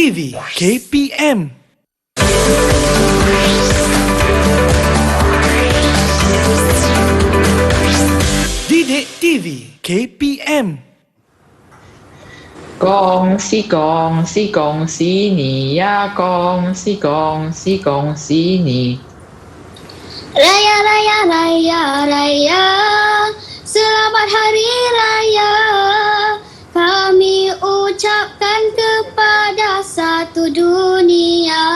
TV KPM. Didik TV KPM. 恭喜恭喜恭喜你呀！恭喜恭喜恭喜你！ Raya raya raya raya, selamat hari raya. Kami ucapkan kepada satu dunia.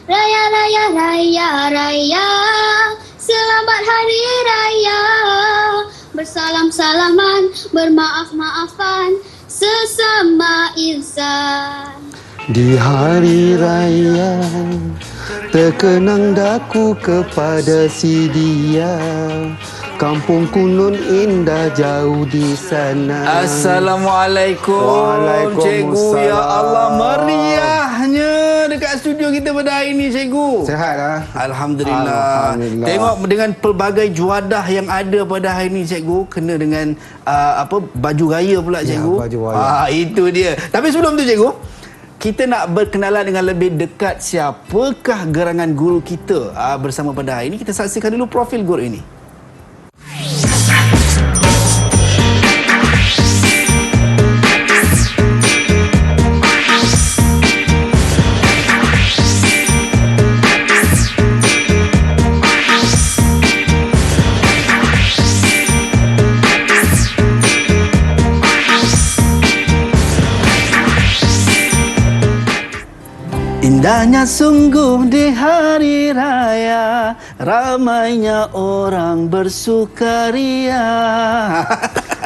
Raya raya raya raya, selamat hari raya. Bersalam-salaman, bermaaf-maafan sesama insan. Di hari raya terkenang daku kepada si dia. Kampung Kunun indah jauh di sana. Assalamualaikum Cikgu. Ya Allah, meriahnya dekat studio kita pada hari ini, Cikgu. Sihat lah. Alhamdulillah. Tengok dengan pelbagai juadah yang ada pada hari ini, Cikgu, kena dengan baju raya pula, Cikgu. Ya, baju raya. Itu dia. Tapi sebelum tu, Cikgu, kita nak berkenalan dengan lebih dekat siapakah gerangan guru kita bersama pada hari ini. Kita saksikan dulu profil guru ini. Indahnya sungguh di hari raya, ramainya orang bersukaria.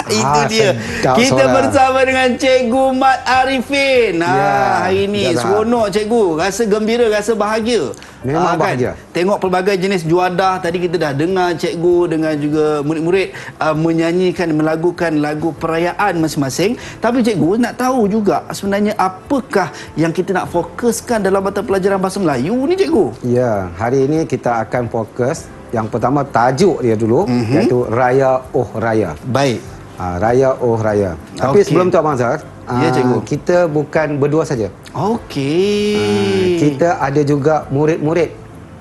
Itu dia. Kita bersama dengan Cikgu Mat Arifin. Hari ini seronok, Cikgu. Rasa gembira, rasa bahagia. Memang bahagia. Tengok pelbagai jenis juadah. Tadi kita dah dengar Cikgu dengan juga murid-murid menyanyikan, melagukan lagu perayaan masing-masing. Tapi Cikgu nak tahu juga sebenarnya apakah yang kita nak fokuskan dalam mata pelajaran Bahasa Melayu ni, Cikgu? Ya, hari ini kita akan fokus. Yang pertama tajuk dia dulu, iaitu Raya Oh Raya. Baik. Raya Oh Raya. Tapi sebelum tu Abang Zahar, Cikgu, kita bukan berdua saja. Okey. Kita ada juga murid-murid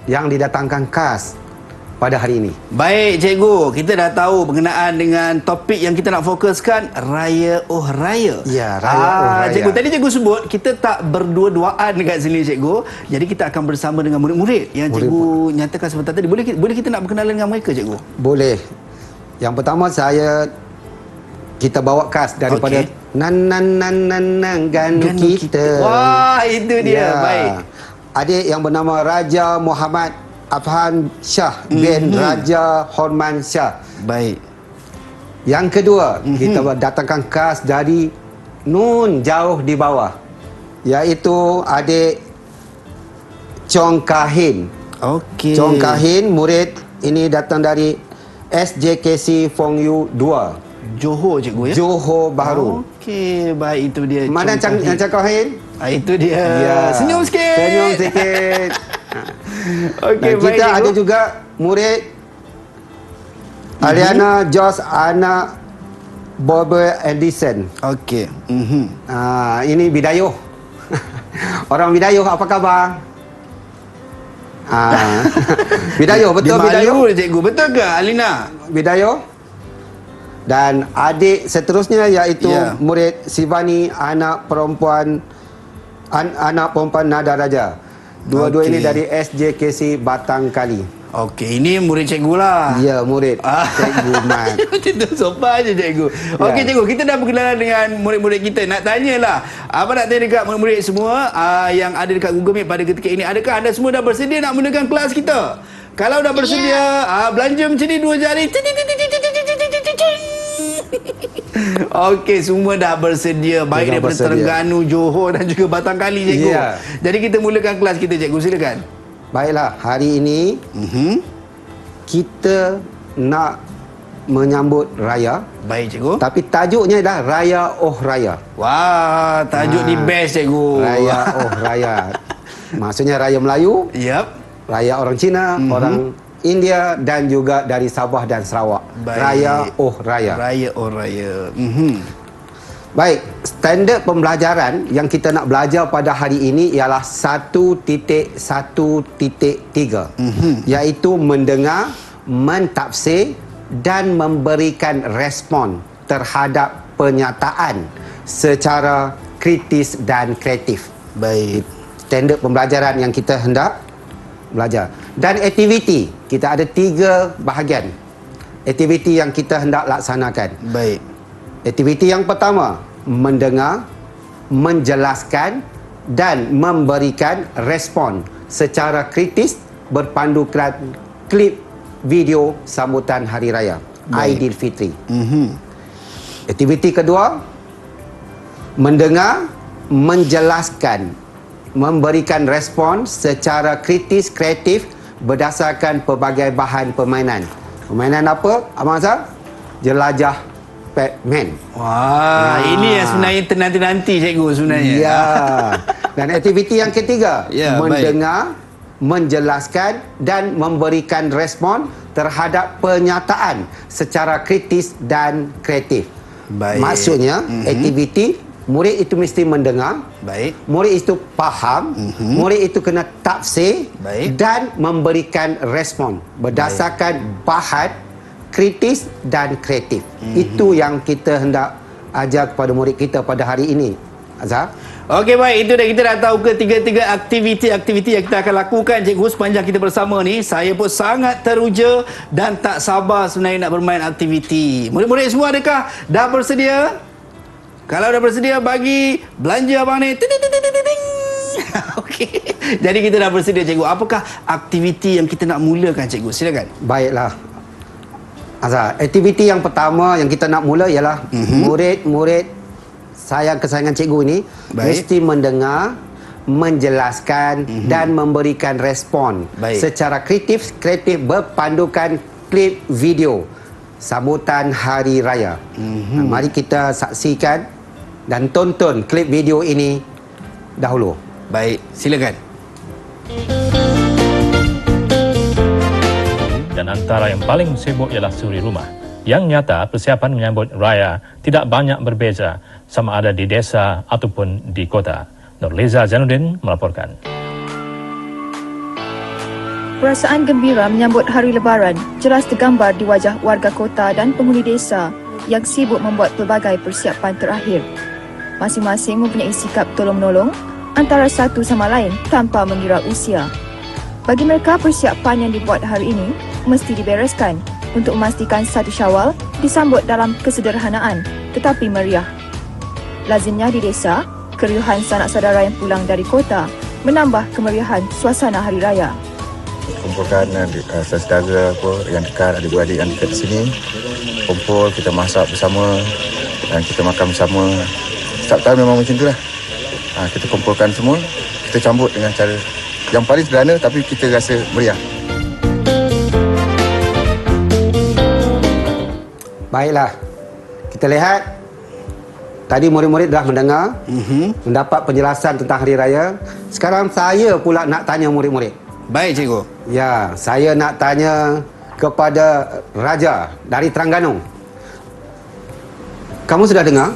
yang didatangkan khas pada hari ini. Baik, Cikgu. Kita dah tahu berkenaan dengan topik yang kita nak fokuskan, Raya Oh Raya. Ya, Raya Oh Raya. Cikgu, tadi Cikgu sebut kita tak berdua-duaan dekat sini, Cikgu. Jadi kita akan bersama dengan murid-murid yang Cikgu nyatakan sebentar tadi. Boleh kita nak berkenalan dengan mereka, Cikgu? Boleh. Yang pertama kita bawa khas daripada nan ganu kita. Wah, itu dia. Baik. Adik yang bernama Raja Muhammad Afhan Shah bin Raja Horman Shah. Baik. Yang kedua, kita datangkan khas dari Nun jauh di bawah, iaitu adik Chong Kahin. Okey. Chong Kahin, murid ini datang dari SJKC Fong Yu 2. Johor, Cikgu, ya? Johor Bahru. Okey, baik, itu dia. Mana Chong Kahin? Itu dia. Ya. Senyum sikit. Senyum sikit. Okey, baik, kita Cikgu. ada juga murid Aliana Jos anak Bobber Edison. Okey. Ini Bidayuh. Orang Bidayuh, apa khabar? Bidayuh, betul Bidayuh? Dia Cikgu, betul ke Alina? Bidayuh. Dan adik seterusnya iaitu murid Sivani anak perempuan Nada Raja. Dua-dua ini dari SJKC Batang Kali. Okey, ini murid Cikgu lah. Ya, murid Cikgu Mat. Itu sopan je, Cikgu. Okey, Cikgu, kita dah berkenalan dengan murid-murid kita. Nak tanyalah, apa nak tanya dekat murid-murid semua yang ada dekat Google Meet pada ketika ini, adakah anda semua dah bersedia nak mulakan kelas kita? Kalau dah bersedia, belanja macam ni 2 jari. Okey, semua dah bersedia. Baik daripada Terengganu, Johor dan juga Batang Kali, Cikgu. Jadi kita mulakan kelas kita, Cikgu. Silakan. Baiklah, hari ini kita nak menyambut raya. Baik, Cikgu. Tapi tajuknya adalah Raya Oh Raya. Wah, tajuk ni best, Cikgu. Raya Oh Raya. Maksudnya raya Melayu, raya orang Cina, orang India dan juga dari Sabah dan Sarawak. Baik. Raya Oh Raya. Raya Oh Raya. Baik, standard pembelajaran yang kita nak belajar pada hari ini ialah 1.1.3, iaitu mendengar, mentafsir dan memberikan respon terhadap penyataan secara kritis dan kreatif. Baik. Standard pembelajaran yang kita hendak belajar. Dan aktiviti, kita ada 3 bahagian aktiviti yang kita hendak laksanakan. Baik. Aktiviti yang pertama, mendengar, menjelaskan dan memberikan respon secara kritis berpandukan klip video sambutan Hari Raya Aidilfitri. Aktiviti kedua, mendengar, menjelaskan, memberikan respon secara kritis kreatif berdasarkan pelbagai bahan permainan. Permainan apa, Abang Azhar? Jelajah Pac-Man. Wah, ini yang sebenarnya ternanti-nanti cikgu sebenarnya. Ya. Dan aktiviti yang ketiga, Ya, mendengar, menjelaskan dan memberikan respon terhadap penyataan secara kritis dan kreatif. Baik. Maksudnya, aktiviti murid itu mesti mendengar, Baik. murid itu faham, murid itu kena tafsir Baik. dan memberikan respon berdasarkan bahan kritis dan kreatif. Itu yang kita hendak ajar kepada murid kita pada hari ini, Azhar. Okey, baik. Itu dah, kita dah tahu ketiga-tiga aktiviti-aktiviti yang kita akan lakukan cikgu sepanjang kita bersama ni. Saya pun sangat teruja dan tak sabar sebenarnya nak bermain aktiviti. Murid-murid semua adakah dah bersedia? Kalau dah bersedia, bagi belanja abang ni. Ting, ting, ting, ting, ting, ting. Okey. Jadi kita dah bersedia cikgu. Apakah aktiviti yang kita nak mulakan cikgu? Silakan. Baiklah, Azhar. Aktiviti yang pertama yang kita nak mula ialah murid-murid sayang kesayangan cikgu ini mesti mendengar, menjelaskan dan memberikan respon secara kreatif berpandukan klip video sambutan Hari Raya. Mari kita saksikan dan tonton klip video ini dahulu. Baik, silakan. Dan antara yang paling sibuk ialah suri rumah. Yang nyata, persiapan menyambut raya tidak banyak berbeza sama ada di desa ataupun di kota. Nurliza Zainuddin melaporkan. Perasaan gembira menyambut Hari Lebaran jelas tergambar di wajah warga kota dan penghuni desa yang sibuk membuat pelbagai persiapan terakhir. Masing-masing mempunyai sikap tolong-menolong antara satu sama lain tanpa mengira usia. Bagi mereka, persiapan yang dibuat hari ini mesti dibereskan untuk memastikan 1 Syawal disambut dalam kesederhanaan tetapi meriah. Lazimnya di desa, keriuhan sanak saudara yang pulang dari kota menambah kemeriahan suasana Hari Raya. Kumpulkan saudara yang dekat, adik-beradik yang dekat di sini. Kumpul, kita masak bersama dan kita makan bersama. Setiap tahun memang macam itulah. Kita kumpulkan semua, kita sambut dengan cara yang paling sederhana tapi kita rasa meriah. Baiklah, kita lihat tadi murid-murid dah mendengar, mendapat penjelasan tentang Hari Raya. Sekarang saya pula nak tanya murid-murid. Baik cikgu. Ya, saya nak tanya kepada Raja dari Terengganu. Kamu sudah dengar?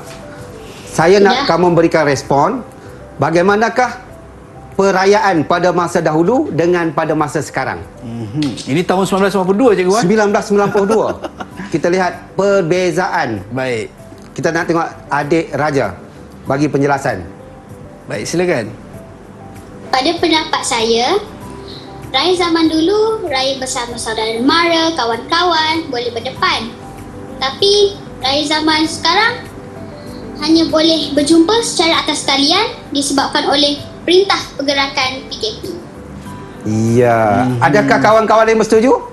Saya nak kamu memberikan respon. Bagaimanakah perayaan pada masa dahulu dengan pada masa sekarang? Ini tahun 1992 cikgu. 1992. Kita lihat perbezaan. Baik. Kita nak tengok adik Raja bagi penjelasan. Baik, silakan. Pada pendapat saya, raya zaman dulu, raya bersama saudara mara, kawan-kawan, boleh berdepan. Tapi raya zaman sekarang hanya boleh berjumpa secara atas talian disebabkan oleh perintah pergerakan PKP. Ya. Adakah kawan-kawan lain bersetuju?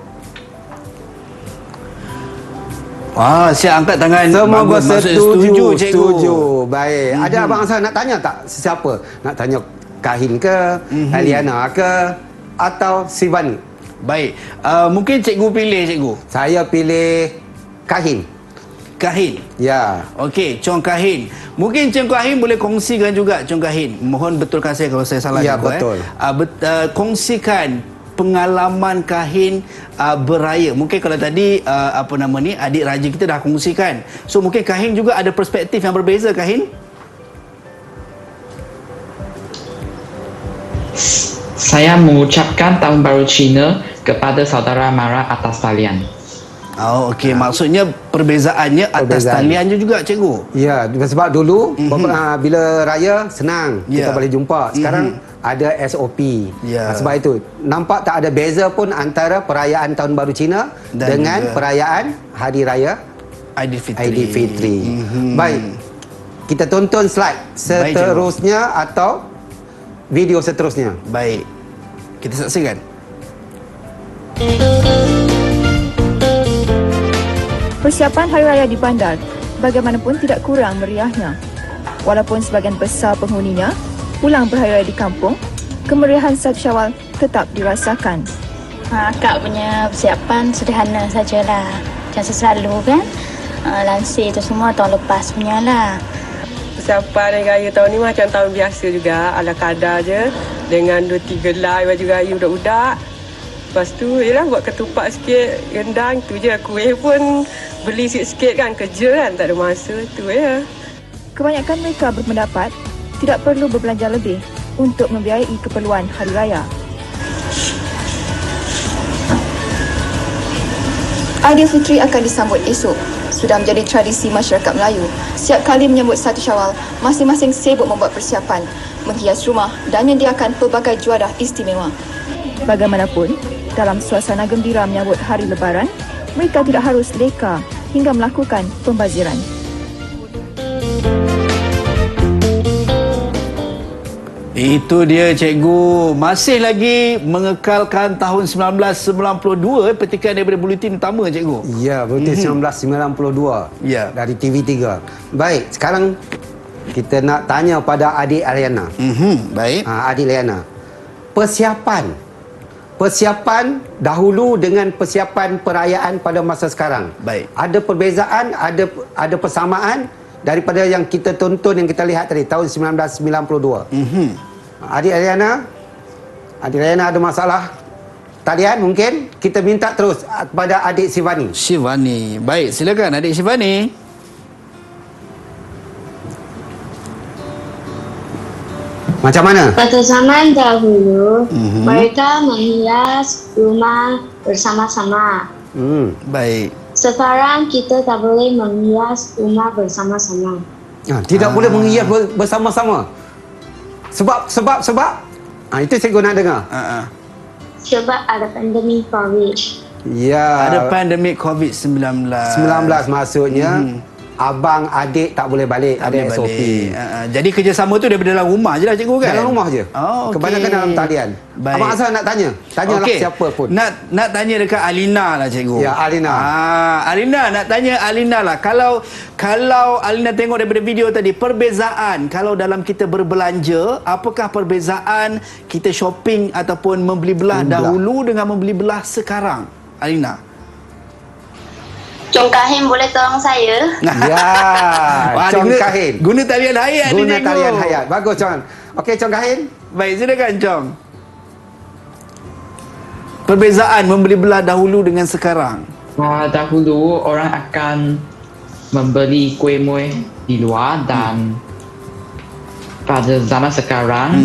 Wah, saya angkat tangan. Semua Bagus, maksud setuju, cikgu. setuju. Baik. Ada Abang Azhar nak tanya tak siapa? Nak tanya Kahin ke, Eliana ke, atau Sivani? Baik. Mungkin cikgu pilih cikgu. Saya pilih Kahin. Kahin. Ya. Okey, Chong Kahin. Mungkin Chong Kahin boleh kongsikan juga Chong Kahin. Mohon betulkan saya kalau saya salah. Ya, cikgu, betul. Kongsikan pengalaman Kahin beraya. Mungkin kalau tadi adik Raja kita dah kongsikan. So mungkin Kahin juga ada perspektif yang berbeza Kahin. Saya mengucapkan Tahun Baru Cina kepada saudara mara atas talian. Oh, okey. Maksudnya perbezaannya atas talian juga, cikgu. Ya, sebab dulu bila raya senang kita boleh jumpa. Sekarang ada SOP. Sebab itu nampak tak ada beza pun antara perayaan Tahun Baru Cina dengan perayaan Hari Raya Aidilfitri. Baik. Kita tonton slide seterusnya atau video seterusnya. Baik. Kita saksikan. Persiapan Hari Raya di bandar bagaimanapun tidak kurang meriahnya. Walaupun sebahagian besar penghuninya pulang berhari raya di kampung, kemeriahan 1 Syawal tetap dirasakan. Akak punya persiapan sederhana sajalah. Macam selalu kan. Lansir tu semua tahun lepas punya lah. Persiapan Hari Raya tahun ni macam tahun biasa juga. Ala kadar je. Dengan 2-3 helai baju raya budak-budak. Lepas tu, yelah buat ketupat sikit, rendang, tu je. Kuih pun beli sikit-sikit kan, kerja kan, tak ada masa, tu je. Kebanyakan mereka berpendapat tidak perlu berbelanja lebih untuk membiayai keperluan Hari Raya. Aidilfitri akan disambut esok. Sudah menjadi tradisi masyarakat Melayu. Setiap kali menyambut 1 Syawal, masing-masing sibuk membuat persiapan, menghias rumah dan menyediakan pelbagai juadah istimewa. Bagaimanapun, dalam suasana gembira menyambut Hari Lebaran, mereka tidak harus leka hingga melakukan pembaziran. Itu dia, cikgu. Masih lagi mengekalkan tahun 1992 petikan daripada buletin utama, cikgu. Ya, buletin 1992 dari TV3. Baik, sekarang kita nak tanya pada adik Ariana. Baik. Adik Ariana. Persiapan dahulu dengan persiapan perayaan pada masa sekarang. Baik. Ada perbezaan, ada persamaan daripada yang kita tonton, yang kita lihat tadi tahun 1992. Adik Ariana ada masalah talian mungkin? Kita minta terus kepada adik Shivani. Shivani. Baik, silakan adik Shivani. Macam mana? Pada zaman dahulu, mereka menghias rumah bersama-sama. Baik. Sekarang kita tak boleh menghias rumah bersama-sama. Tidak boleh menghias bersama-sama. Sebab itu cikgu nak dengar. Sebab ada pandemik COVID. Ya. Ada pandemik COVID-19. 19 maksudnya abang adik tak boleh balik, ada SOP. Jadi kerjasama tu daripada dalam rumah je lah, cikgu kan? Dalam rumah je. Oh, okay. Kebanyakan dalam talian. Baik. Abang Azhar nak tanya. Tanyalah siapa pun. Nak tanya dekat Alina lah, cikgu. Ya, Alina. Alina, nak tanya Alina lah. Kalau Alina tengok daripada video tadi, perbezaan kalau dalam kita berbelanja, apakah perbezaan kita shopping ataupun membeli belah dahulu dengan membeli belah sekarang? Alina. Cong Kahin boleh tolong saya? Ya, Cong Kahin. Guna talian hayat ni, cikgu. Guna talian hayat. Bagus, Cong. Okey, Cong Kahin. Baik, silakan, Cong. Perbezaan membeli belah dahulu dengan sekarang. Dahulu orang akan membeli kuih muih di luar dan pada zaman sekarang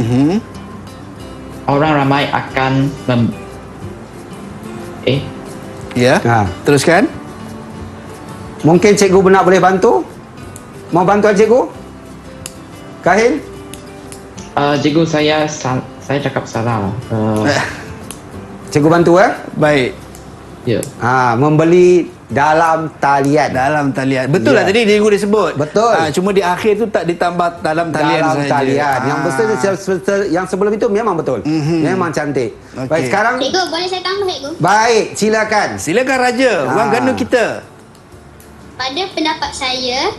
orang ramai akan teruskan. Mungkin cikgu nak boleh bantu? Mau bantuan cikgu? Kahin? Cikgu, saya cakap salah. Cikgu bantu Baik. Ya. Membeli dalam talian. Dalam talian. Betul lah tadi cikgu disebut. Betul. Cuma di akhir tu tak ditambah dalam talian saja. Dalam talian. Yang yang sebelum itu memang betul. Memang cantik. Okay. Baik, sekarang Cikgu, boleh saya tambah, cikgu? Baik, silakan. Silakan Raja. Wang ganda kita. Pada pendapat saya,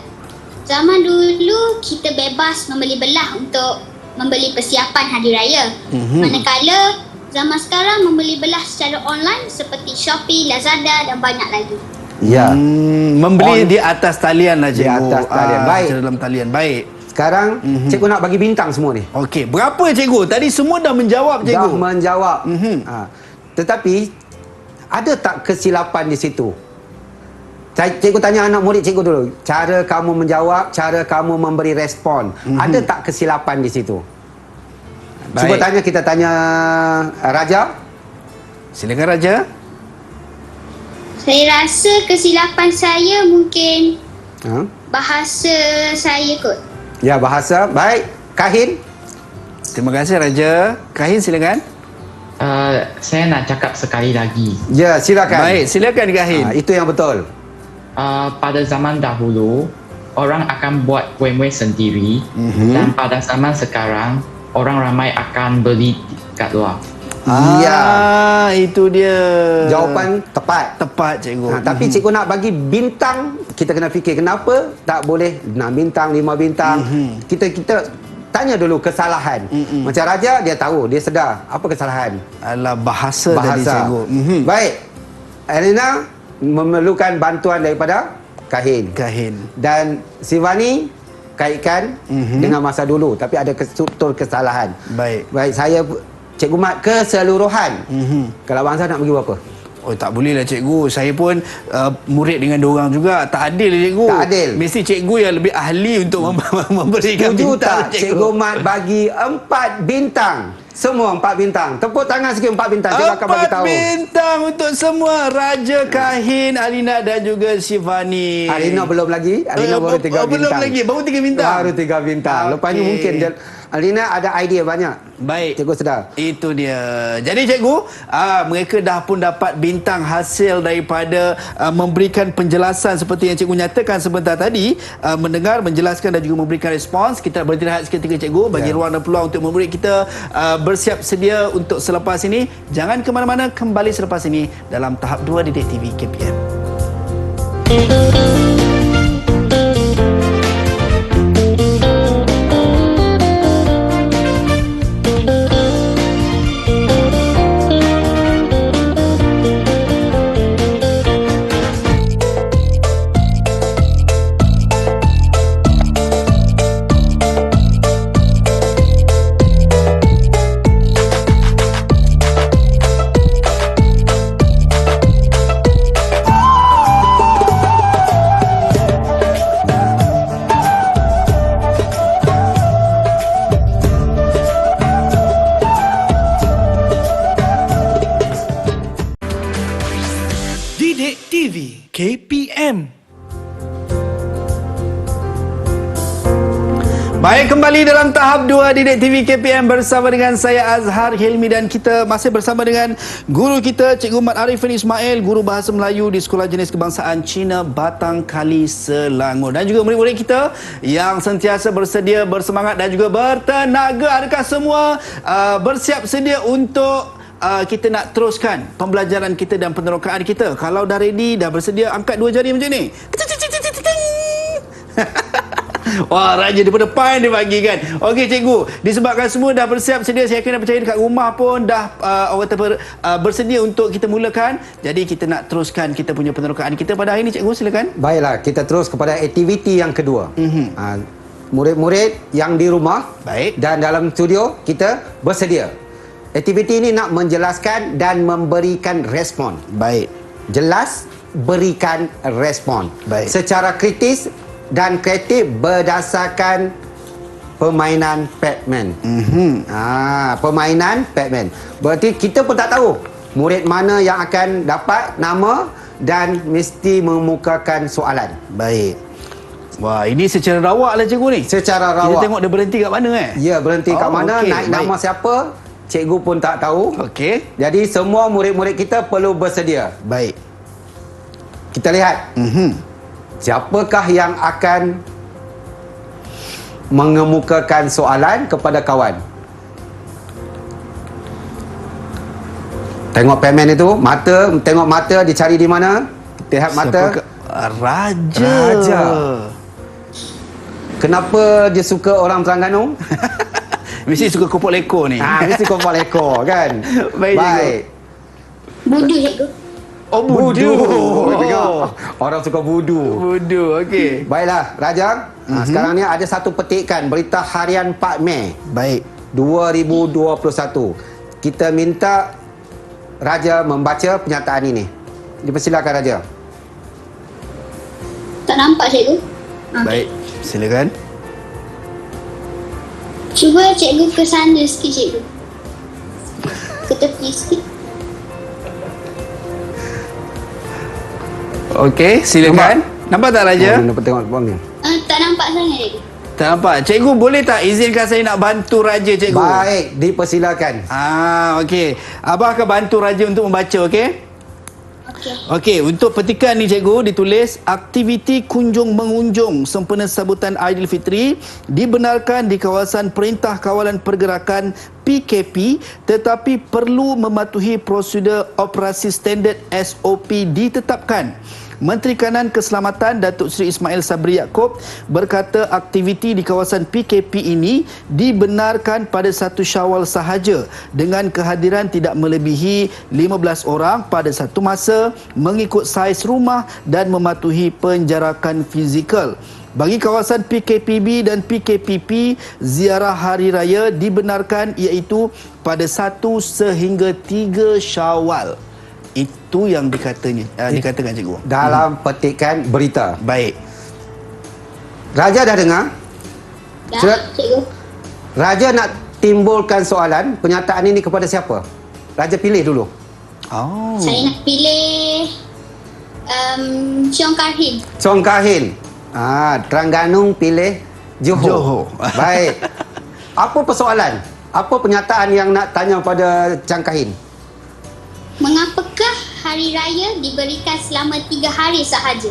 zaman dulu kita bebas membeli belah untuk membeli persiapan Hari Raya. Manakala zaman sekarang membeli belah secara online seperti Shopee, Lazada dan banyak lagi. Ya. Membeli di atas talian lah, cikgu. Di atas talian. Baik. Dalam talian. Baik. Sekarang cikgu nak bagi bintang semua ni. Okey, berapa cikgu? Tadi semua dah menjawab, cikgu. Dah menjawab. Tetapi ada tak kesilapan di situ? Cikgu tanya anak murid cikgu dulu. Cara kamu menjawab, cara kamu memberi respon. Ada tak kesilapan di situ? Cuba kita tanya Raja. Silakan Raja. Saya rasa kesilapan saya mungkin bahasa saya kot. Ya, bahasa. Baik. Kahin. Terima kasih Raja. Kahin silakan. Saya nak cakap sekali lagi. Ya, silakan. Baik, silakan Kahin. Itu yang betul. Pada zaman dahulu, orang akan buat kuih-muih sendiri, dan pada zaman sekarang, orang ramai akan beli kat luar. Ya, itu dia. Jawapan tepat. Tepat cikgu. Tapi cikgu nak bagi bintang, kita kena fikir kenapa tak boleh 6 bintang, 5 bintang. Kita tanya dulu kesalahan. Macam Raja, dia tahu, dia sedar apa kesalahan. Alah, bahasa tadi cikgu. Baik. Elena memerlukan bantuan daripada Kahin. Dan Sivani kaitkan dengan masa dulu, tapi ada struktur kesalahan. Baik, saya Cikgu Mat keseluruhan. Kalau bangsa nak bagi berapa? Oh, tak boleh lah cikgu. Saya pun murid dengan diorang juga. Tak adil cikgu. Tak adil. Mesti cikgu yang lebih ahli untuk memberikan Setuju bintang. tak Cikgu Mat bagi 4 bintang? Semua 4 bintang. Tepuk tangan sikit 4 bintang. Cikgu akan bagi tahu. 4 bintang untuk semua. Raja, Kahin, Alina dan juga Sivani. Alina belum lagi. Alina baru 3 bintang. Belum lagi. Baru 3 bintang. Baru 3 bintang. Lepas ni mungkin Alina ada idea banyak. Baik. Cikgu sedar. Itu dia. Jadi cikgu, mereka dah pun dapat bintang hasil daripada memberikan penjelasan seperti yang cikgu nyatakan sebentar tadi, mendengar, menjelaskan dan juga memberikan respons. Kita berhenti rehat seketika cikgu, bagi ruang dan peluang untuk murid kita bersiap sedia untuk selepas ini. Jangan ke mana-mana, kembali selepas ini dalam tahap 2 Didik TV KPM. Didik TV KPM. Baik, kembali dalam tahap 2 Didik TV KPM bersama dengan saya Azhar Hilmi dan kita masih bersama dengan guru kita Cikgu Mat Arifin Ismail, guru Bahasa Melayu di Sekolah Jenis Kebangsaan Cina Batang Kali Selangor, dan juga murid-murid kita yang sentiasa bersedia, bersemangat dan juga bertenaga. Adakah semua bersiap sedia untuk kita nak teruskan pembelajaran kita dan penerokaan kita? Kalau dah ready, dah bersedia, angkat 2 jari macam ni. Wah, Raja daripada depan dia bagi kan. Okey cikgu, disebabkan semua dah bersiap sedia, saya kena percaya dekat rumah pun dah orang kata bersedia untuk kita mulakan. Jadi kita nak teruskan kita punya penerokaan kita pada hari ini cikgu, silakan. Baiklah, kita terus kepada aktiviti yang kedua. Murid-murid yang di rumah dan dalam studio kita bersedia. Aktiviti ini nak menjelaskan dan memberikan respon. Baik. Jelas, berikan respon. Baik. Secara kritis dan kreatif berdasarkan permainan Pac-Man. Permainan Pac-Man. Berarti kita pun tak tahu murid mana yang akan dapat nama dan mesti memukakan soalan. Baik. Wah, ini secara rawak lah cikgu ni. Secara rawak. Kita tengok dia berhenti kat mana Ya, berhenti kat mana, okey. naik nama siapa, cikgu pun tak tahu. Okey. Jadi semua murid-murid kita perlu bersedia. Baik. Kita lihat. Siapakah yang akan mengemukakan soalan kepada kawan? Tengok Pac-Man itu, tengok mata, dicari di mana? Lihat mata. Raja. Kenapa dia suka orang Terengganu? Mesti suka kopok lekor ni. Mesti kopok lekor kan. Baik. Budu cikgu. Oh, budu. Orang suka budu. Budu, okey. Baiklah, Raja. Sekarang ni ada satu petikan berita harian 4 Mei. Baik. 2021. Kita minta Raja membaca pernyataan ini. Dipersilakan Raja. Tak nampak cikgu. Baik, silakan. Cuba cikgu ke sana sikit cikgu. ke tepi sikit. Okey, silakan. Nampak tak Raja? Oh, nampak tengok bang ni. Tak nampak sangat tadi. Tak nampak. Cikgu boleh tak izinkan saya nak bantu Raja, cikgu? Baik, dipersilakan. Okey. Abah akan bantu Raja untuk membaca, okey? Okey. Okey, untuk petikan ni cikgu ditulis aktiviti kunjung mengunjung sempena sambutan Aidilfitri dibenarkan di kawasan Perintah Kawalan Pergerakan PKP tetapi perlu mematuhi prosedur operasi standard SOP ditetapkan. Menteri Kanan Keselamatan Datuk Seri Ismail Sabri Yaakob berkata aktiviti di kawasan PKP ini dibenarkan pada 1 Syawal sahaja dengan kehadiran tidak melebihi 15 orang pada satu masa mengikut saiz rumah dan mematuhi penjarakan fizikal. Bagi kawasan PKPB dan PKPP, ziarah hari raya dibenarkan iaitu pada 1 sehingga 3 Syawal. Itu yang dikatakan cikgu. Dalam petikan berita. Baik. Raja dah dengar? Dah, cikgu. Raja nak timbulkan soalan pernyataan ini kepada siapa? Raja pilih dulu. Oh. Saya nak pilih Chong Karhin. Chong Karhin. Terengganu pilih Johor. Baik. Apa persoalan? Apa pernyataan yang nak tanya pada Chong Karhin? Mengapakah hari raya diberikan selama 3 hari sahaja?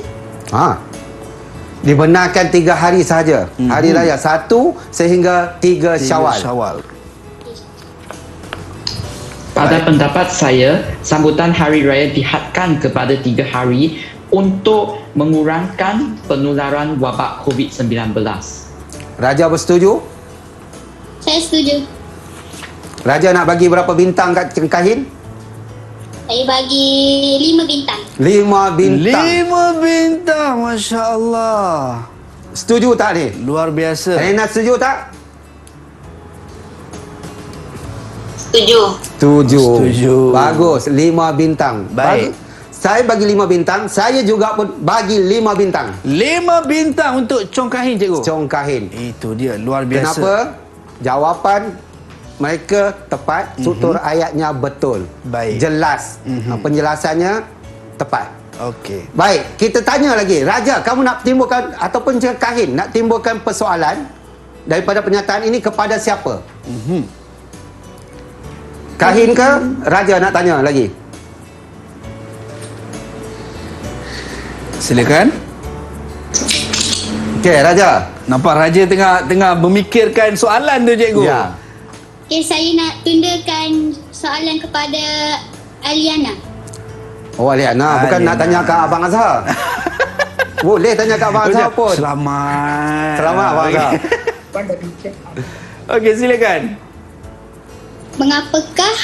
Dibenarkan 3 hari sahaja. Hari raya 1 sehingga 3 Syawal. Pada pendapat saya, sambutan hari raya dihadkan kepada 3 hari untuk mengurangkan penularan wabak COVID-19. Raja bersetuju? Saya setuju. Raja nak bagi berapa bintang kat Chong Karhin? Saya bagi 5 bintang. 5 bintang. 5 bintang, Masya Allah. Setuju tak ni? Luar biasa. Rena setuju tak? Setuju. Bagus, 5 bintang. Baik. Saya bagi 5 bintang. Saya juga pun bagi 5 bintang. 5 bintang untuk Chong Karhin, cikgu. Chong Karhin. Itu dia, luar biasa. Kenapa? Jawapan mereka tepat, tutur ayatnya betul. Baik. Jelas. Penjelasannya tepat. Okey. Baik, kita tanya lagi. Raja, kamu nak timbulkan ataupun Chong Karhin nak timbulkan persoalan daripada pernyataan ini kepada siapa? Karhin ke Raja nak tanya lagi? Silakan. Okey, Raja. Nampak Raja tengah memikirkan soalan tu, cikgu. Ya. Okay, saya nak tundakan soalan kepada Aliana. Oh, Aliana. Bukan nak tanya kat Abang Azhar. Boleh tanya kat Abang Azhar pun. Selamat. Selamat, Abang Azhar. Okey, silakan. Mengapakah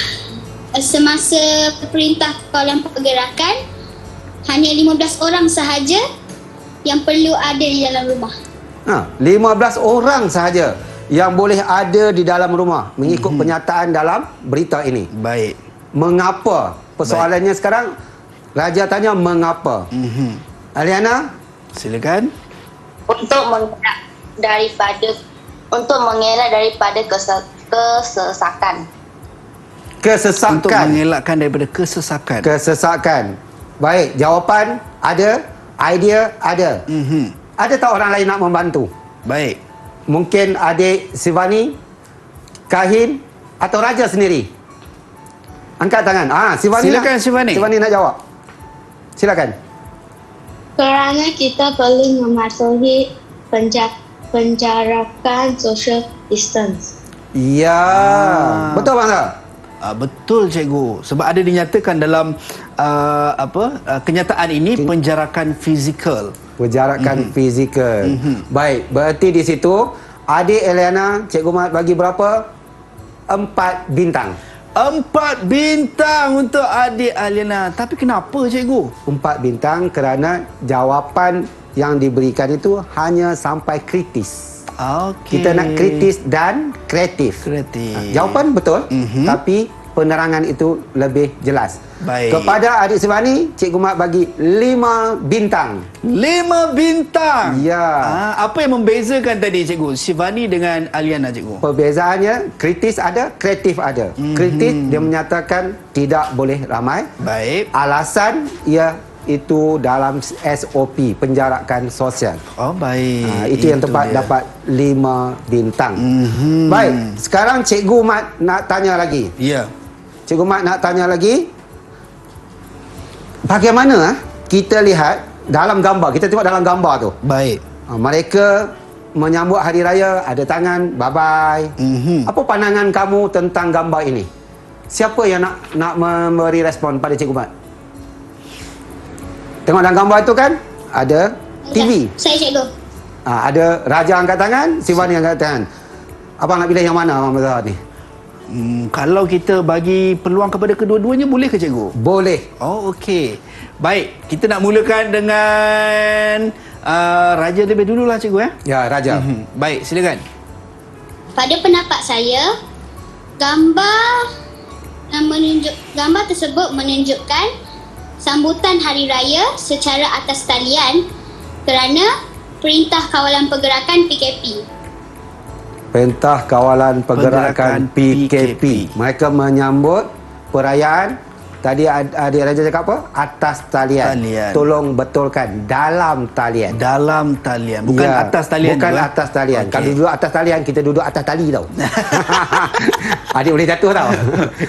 semasa Perintah Kawalan Pergerakan hanya 15 orang sahaja yang perlu ada di dalam rumah? 15 orang sahaja yang boleh ada di dalam rumah mengikut pernyataan dalam berita ini. Baik. Mengapa? Persoalannya sekarang Raja tanya mengapa. Aliana, silakan. Untuk mengelak daripada kesesakan. Untuk mengelakkan daripada kesesakan. Kesesakan. Baik, jawapan ada, idea ada. Ada tak orang lain nak membantu? Baik. Mungkin adik Sivani, Karhin atau Raja sendiri. Angkat tangan. Sivani. Silakan, Sivani. Sivani nak jawab. Silakan. Kerana kita perlu mematuhi penjarakan social distance. Ya. Betul Bang Zah? Betul, cikgu. Sebab ada dinyatakan dalam kenyataan ini penjarakan fizikal. Penjarakan fizikal. Baik, berarti di situ adik Eliana, Cikgu Mat bagi berapa? 4 bintang. 4 bintang untuk adik Aliana. Tapi kenapa, cikgu? 4 bintang kerana jawapan yang diberikan itu hanya sampai kritis. Okey. Kita nak kritis dan kreatif. Kreatif. Jawapan betul, tapi penerangan itu lebih jelas. Baik. Kepada adik Sivani, Cikgu Mat bagi 5 bintang. 5 bintang. Ya. Apa yang membezakan tadi cikgu Sivani dengan Aliana cikgu? Perbezaannya kritis ada, kreatif ada. Kritis dia menyatakan tidak boleh ramai. Baik. Alasan ia itu dalam SOP penjarakan sosial. Oh baik. Itu yang tepat dia. dapat 5 bintang. Baik, sekarang Cikgu Mat nak tanya lagi. Ya. Cikgu Mat nak tanya lagi. Bagaimana kita lihat dalam gambar, kita tengok dalam gambar tu. Baik. Mereka menyambut hari raya, ada tangan, bye-bye. Apa pandangan kamu tentang gambar ini? Siapa yang nak memberi respon pada Cikgu Mat? Tengok dalam gambar tu kan ada TV. Saya cikgu. Ada Raja angkat tangan, Sivani angkat tangan. Abang nak pilih yang mana Abang Mazhar ni? Kalau kita bagi peluang kepada kedua-duanya, boleh ke cikgu? Boleh. Oh okey. Baik, kita nak mulakan dengan Raja lebih dululah cikgu ya. Ya, Raja. Baik, silakan. Pada pendapat saya, gambar tersebut menunjukkan sambutan hari raya secara atas talian kerana Perintah Kawalan Pergerakan PKP. Perintah Kawalan Pergerakan PKP. Mereka menyambut perayaan. Tadi adik Raja cakap apa? Atas talian. Tolong betulkan dalam talian. Dalam talian. Bukan atas talian. Bukan juga. atas talian. Okay. Kalau duduk atas talian, kita duduk atas tali tau. Adik boleh jatuh tau.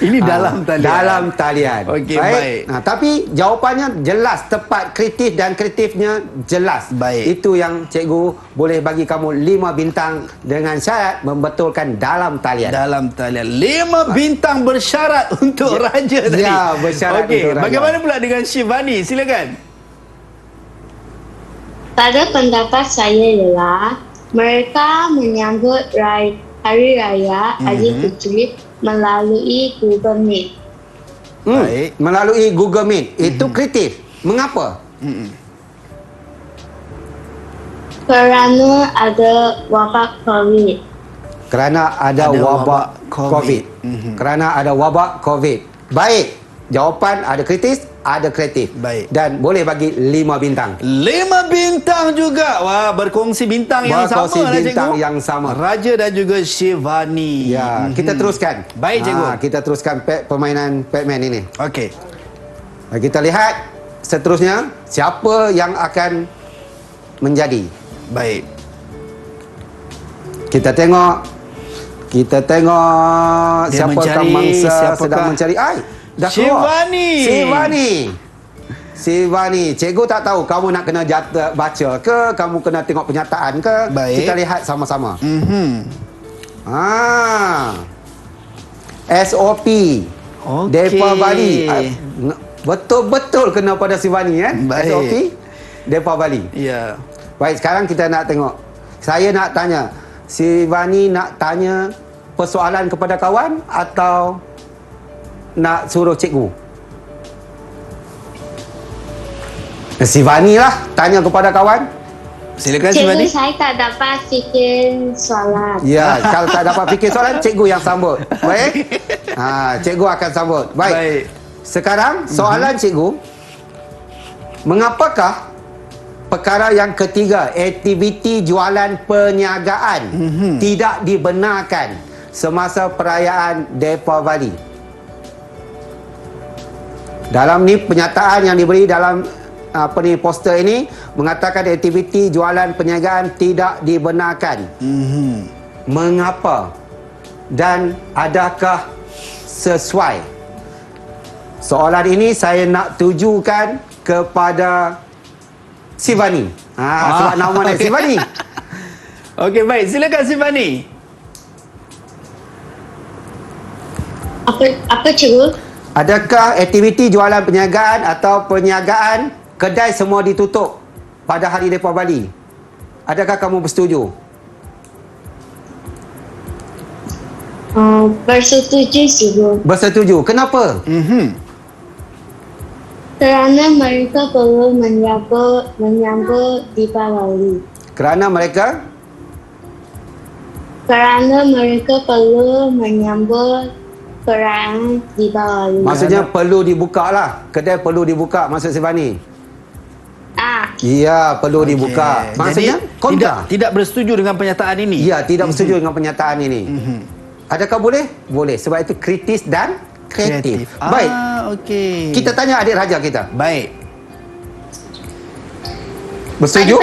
Ini dalam talian. Dalam talian. Okey, baik. Tapi jawapannya jelas, tepat, kreatif dan kreatifnya jelas. Baik. Itu yang cikgu boleh bagi kamu 5 bintang dengan syarat membetulkan dalam talian. Dalam talian. 5 bintang bersyarat untuk Raja tadi. Ya, bersyarat okey, untuk Raja. bagaimana pula dengan Sivani? Silakan. Pada pendapat saya ialah mereka menyambut Hari Raya Aidilfitri melalui Google Meet. Baik. Melalui Google Meet. Itu kreatif. Mengapa? Kerana ada wabak COVID. Kerana ada wabak COVID. Kerana ada wabak COVID. Baik. Jawapan ada kritis, ada kreatif. Baik. Dan boleh bagi 5 bintang. 5 bintang juga. Wah, berkongsi bintang yang Berkongsi sama lah bintang cikgu. yang sama. Raja dan juga Sivani. Ya, kita teruskan. Baik cikgu. Kita teruskan permainan Pac-Man ini. Okey. Kita lihat seterusnya siapa yang akan menjadi. Baik. Kita tengok Dia siapakah mencari, mangsa siapakah? sedang mencari. Dah keluar. Sivani. Cikgu tak tahu kamu nak kena baca ke, kamu kena tengok penyataan ke. Baik. Kita lihat sama-sama. SOP. Okey. Depa Bali. Betul-betul kena pada Sivani kan? Baik. SOP Depa Bali. Ya. Baik, sekarang kita nak tengok. Saya nak tanya, Sivani nak tanya persoalan kepada kawan atau nak suruh cikgu? Sivani lah tanya kepada kawan. Silakan Cikgu, Sivani. saya tak dapat fikir soalan. Ya, kalau tak dapat fikir soalan, cikgu yang sambut. Baik? Cikgu akan sambut. Baik. Sekarang soalan cikgu, mengapakah perkara yang ketiga, aktiviti jualan perniagaan tidak dibenarkan semasa perayaan Deepavali? Dalam ni penyataan yang diberi dalam poster ini mengatakan aktiviti jualan perniagaan tidak dibenarkan. Mengapa? Dan adakah sesuai? Soalan ini saya nak tujukan kepada Sivani. Sebab nama dia Sivani. Okey, baik. Silakan Sivani. Apa cikgu? Adakah aktiviti jualan perniagaan atau perniagaan kedai semua ditutup pada hari Deepavali? Adakah kamu bersetuju? Bersetuju cikgu. Bersetuju. Kenapa? Kerana mereka perlu menyambut Deepavali. Kerana mereka Perlu menyambut Kerana di bawah rumah. Maksudnya perlu dibuka lah. Kedai perlu dibuka maksud Sivani. Ya, perlu dibuka. Maksudnya kontra. Tidak bersetuju dengan pernyataan ini. Ya, tidak bersetuju dengan pernyataan ini. Adakah boleh? Boleh. Sebab itu kritis dan kreatif. Baik. Okey. Kita tanya adik raja kita. Baik. Bersetuju?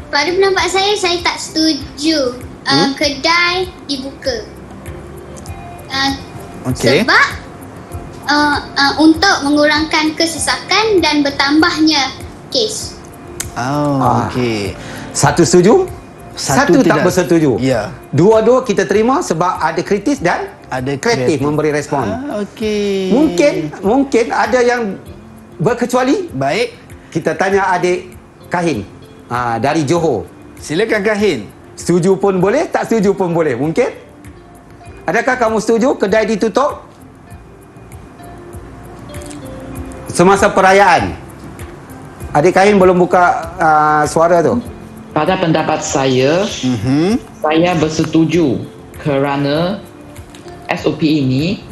Pada pendapat saya tak setuju kedai dibuka. Okey. Sebab untuk mengurangkan kesesakan dan bertambahnya kes. Okey. Satu setuju? Satu tak tidak bersetuju. Ya. Dua-dua kita terima sebab ada kritis dan ada kreatif memberi respon. Okey. Mungkin ada yang berkecuali. Baik. Kita tanya adik Kahin dari Johor. Silakan Kahin. Setuju pun boleh, tak setuju pun boleh. Mungkin? Adakah kamu setuju kedai ditutup semasa perayaan? Adik Kahin belum buka suara tu. Pada pendapat saya, saya bersetuju kerana SOP ini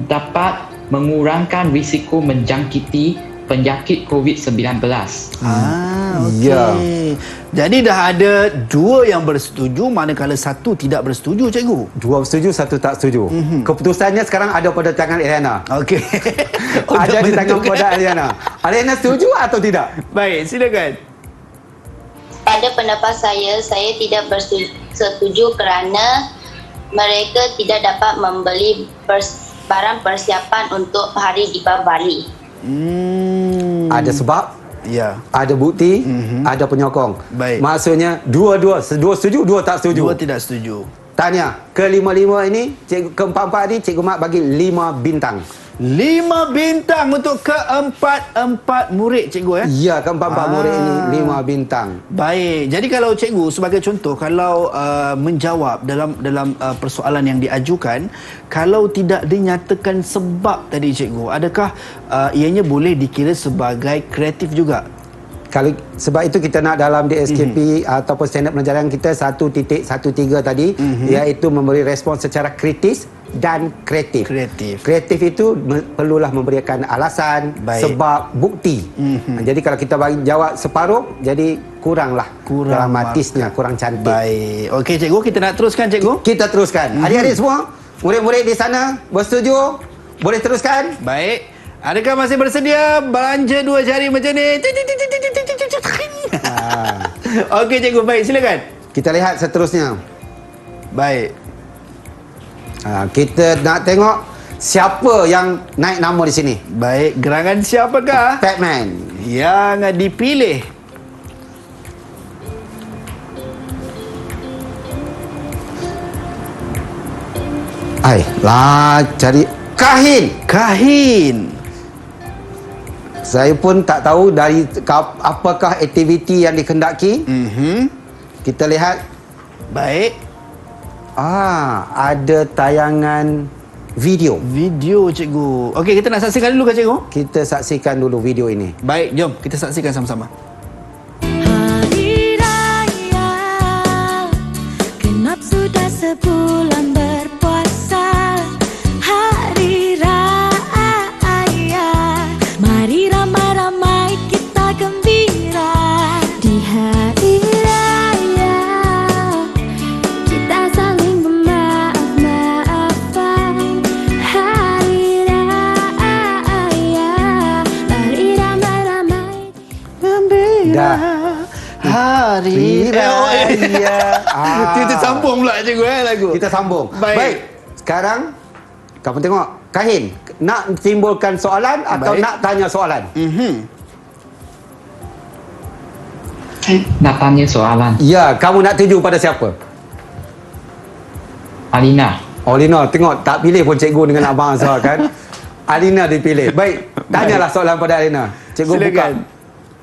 dapat mengurangkan risiko menjangkiti penyakit COVID-19. Okey. Ya. Jadi dah ada dua yang bersetuju, manakala satu tidak bersetuju, cikgu. Dua bersetuju, satu tak setuju. Keputusannya sekarang ada pada tangan Eliana. Okey. Ada di tangan pada Eliana. Eliana setuju atau tidak? Baik, silakan. Pada pendapat saya tidak bersetuju kerana mereka tidak dapat membeli barang persiapan untuk hari Deepavali. Ada sebab? Ya. Ada bukti? Ada penyokong? Baik. Maksudnya dua setuju, dua tak setuju? Dua tidak setuju. Tanya, ke-5 ini, ke-4 ini Cikgu Mat bagi 5 bintang. 5 bintang untuk keempat murid, cikgu. Ya, keempat murid ini 5 bintang. Baik. Jadi kalau cikgu sebagai contoh, kalau menjawab dalam persoalan yang diajukan, kalau tidak dinyatakan sebab tadi cikgu, adakah ianya boleh dikira sebagai kreatif juga? Kalau sebab itu kita nak dalam DSKP ataupun standard pengajaran kita 1.13 tadi, iaitu memberi respon secara kritis dan kreatif. Kreatif itu perlulah memberikan alasan, sebab, bukti. Jadi kalau kita bagi jawab separuh, jadi kurang dramatisnya, kurang cantik. Baik. Okey cikgu, kita nak teruskan cikgu? Kita teruskan. Adik-adik semua, murid-murid di sana bersetuju? Boleh teruskan? Baik. Adakah masih bersedia belanja 2 jari macam ni? Okey cikgu, baik, silakan. Kita lihat seterusnya. Baik. Kita nak tengok siapa yang naik nama di sini. Baik, gerangan siapakah? Batman yang dipilih. Cari Kahin. Saya pun tak tahu dari apakah aktiviti yang dikehendaki. Kita lihat. Baik. Ada tayangan video. Video, cikgu. Okey, kita nak saksikan dulu ke cikgu? Kita saksikan dulu video ini. Baik, jom kita saksikan sama-sama. Hari Raya, genap sudah sebulan berpuasa. Hari Raya, mari ramai-ramai kita gembira. Di hari Raya, kita saling bermaaf-maafan. Hari Raya, mari ramai-ramai Dah. Hari Raya. Kita sambung pula cikgu lagu. Kita sambung. Baik. Sekarang kamu tengok Kahin, nak timbulkan soalan atau Baik. nak tanya soalan? Nak tanya soalan. Ya, kamu nak tuju pada siapa? Alina. Alina, tengok tak pilih pun cikgu dengan abang Azhar kan. Alina dipilih. Baik, tanyalah soalan pada Alina. Cikgu buka.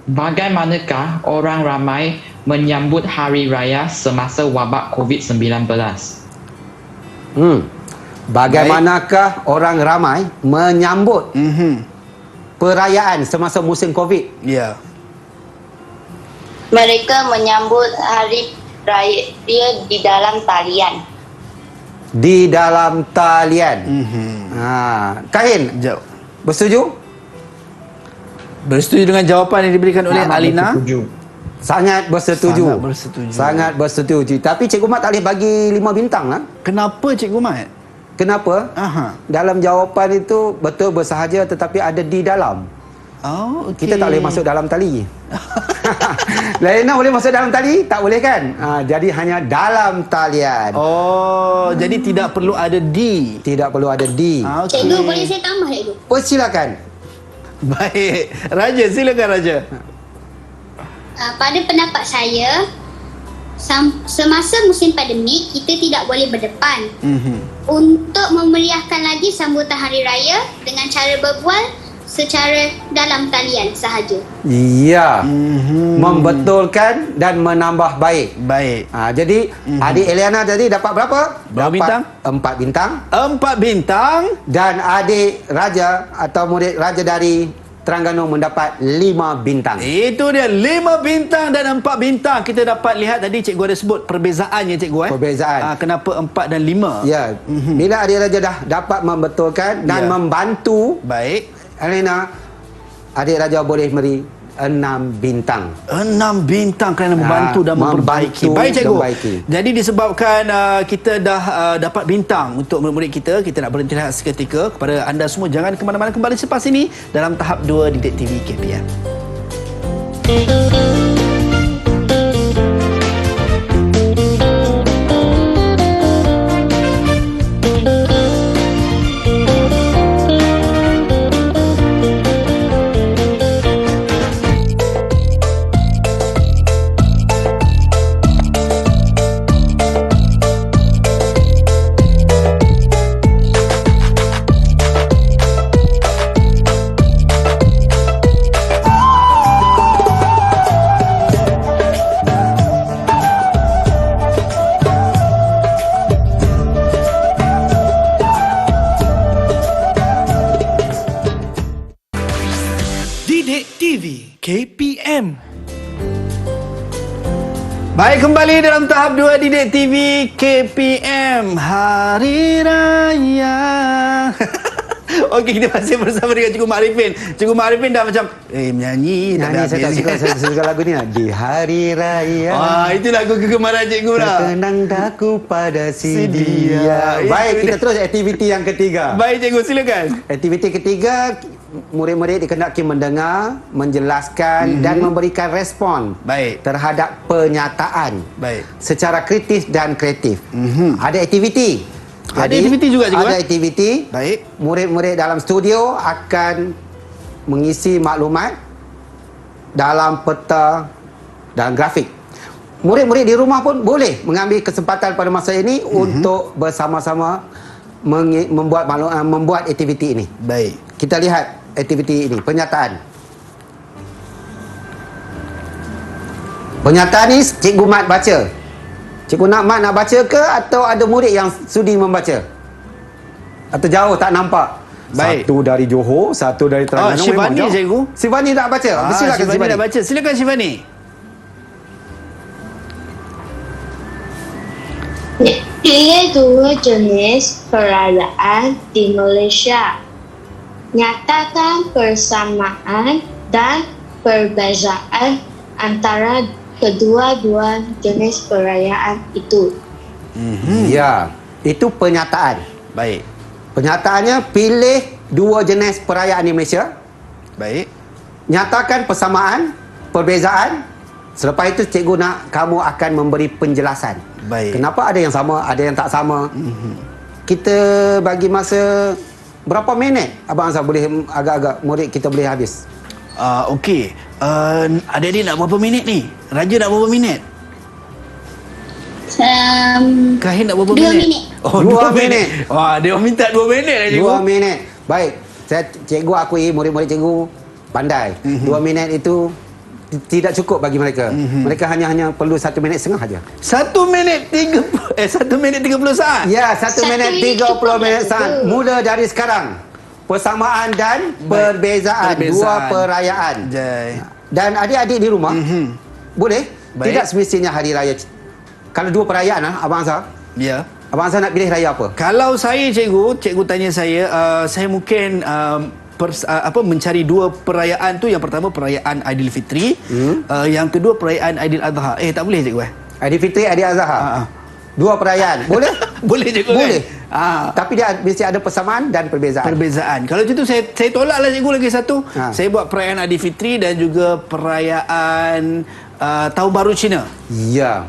Bagaimanakah orang ramai menyambut Hari Raya semasa wabak COVID-19? Bagaimanakah orang ramai menyambut perayaan semasa musim COVID? Ya. Mereka menyambut hari raya di dalam talian. Di dalam talian. Kahin, bersetuju? Bersetuju dengan jawapan yang diberikan oleh Alina? Sangat bersetuju. Sangat bersetuju. Sangat bersetuju. Tapi Cikgu Mat tak boleh bagi 5 bintang lah. Kenapa Cikgu Mat? Kenapa? Dalam jawapan itu betul bersahaja tetapi ada di dalam. Oh, okey. Kita tak boleh masuk dalam tali. Laina boleh masuk dalam tali? Tak boleh kan? Jadi hanya dalam talian. Oh, jadi tidak perlu ada di. Tidak perlu ada di. Cikgu, boleh saya tambah cikgu? Oh, silakan. Baik. Raja, silakan Raja. Pada pendapat saya, semasa musim pandemik, kita tidak boleh berdepan. Untuk memeriahkan lagi sambutan Hari Raya dengan cara berbual secara dalam talian sahaja. Ya. Membetulkan dan menambah baik. Baik. Jadi adik Eliana tadi dapat berapa? Berapa bintang? 4 bintang. 4 bintang. Dan adik Raja atau murid Raja dari Terengganu mendapat 5 bintang. Itu dia 5 bintang dan 4 bintang. Kita dapat lihat tadi cikgu ada sebut perbezaannya cikgu Perbezaan. Kenapa 4 dan 5? Ya. Bila adik Raja dah dapat membetulkan dan membantu, baik, Alina, adik Raja boleh beri 6 bintang. 6 bintang kerana membantu dan memperbaiki. Baik cikgu. Jadi disebabkan kita dah dapat bintang untuk murid-murid kita, kita nak berhenti rehat seketika. Kepada anda semua, jangan ke mana-mana, kembali selepas ini dalam tahap 2 Didik TV KPM. Didik TV KPM. Baik, kembali dalam tahap 2 Didik TV KPM Hari Raya. Okey, kita masih bersama dengan Cikgu Mak Arifin. Cikgu Mak Arifin dah macam menyanyi dah habis. Saya tak suka, saya suka lagu ni lah. Di Hari Raya. Itu lagu kegemaran cikgu lah. Terkenang daku pada si dia. Baik, kita terus aktiviti yang ketiga. Baik cikgu, silakan. Aktiviti ketiga, murid-murid dikendaki mendengar, menjelaskan dan memberikan respon terhadap penyataan secara kritis dan kreatif. Ada aktiviti. Ada aktiviti juga cikgu. Ada aktiviti. Baik. Murid-murid dalam studio akan mengisi maklumat dalam peta dan grafik. Murid-murid di rumah pun boleh mengambil kesempatan pada masa ini untuk bersama-sama membuat aktiviti ini. Baik. Kita lihat aktiviti ini, penyataan. Penyataan ni Cikgu Mat baca. Cikgu Mat nak baca ke atau ada murid yang sudi membaca? Atau jauh tak nampak? Baik. Satu dari Johor, satu dari Terengganu. Shivani cikgu. Shivani nak baca. Silakan Shivani nak baca. Silakan Shivani. Pilih 2 jenis perayaan di Malaysia. Nyatakan persamaan dan perbezaan antara kedua-dua jenis perayaan itu. Ya, itu penyataan. Baik. Penyataannya, pilih 2 jenis perayaan di Malaysia. Baik. Nyatakan persamaan, perbezaan. Selepas itu cikgu nak kamu akan memberi penjelasan. Baik. Kenapa ada yang sama, ada yang tak sama. Kita bagi masa berapa minit Abang Azhar boleh agak-agak murid kita boleh habis? Okey. Adik-adik nak berapa minit ni? Raja nak berapa minit? Kahin nak berapa 2 minit? minit. Oh, 2 minit. Wah, dia minta 2 minit lah cikgu. 2 minit. Baik. Cikgu akui murid-murid cikgu pandai. 2 minit itu tidak cukup bagi mereka. Mereka hanya perlu 1 minit setengah saja. 1 minit 1 minit 30 saat. Ya, 1 minit 30 minit saat. Mula dari sekarang. Persamaan dan perbezaan. 2 perayaan. Dan adik-adik di rumah boleh. Tidak semestinya hari raya. Kalau 2 perayaan Abang Azhar. Ya. Abang Hassan nak pilih raya apa? Kalau saya cikgu tanya saya mungkin mencari dua perayaan tu. Yang pertama perayaan Aidilfitri, yang kedua perayaan Aidiladha. Tak boleh cikgu Aidilfitri, Aidiladha. Dua perayaan. Boleh? Boleh cikgu. Boleh. Kan? Tapi dia mesti ada persamaan dan perbezaan. Kalau macam tu saya tolaklah cikgu lagi satu. Saya buat perayaan Aidilfitri dan juga perayaan Tahun Baru Cina. Ya.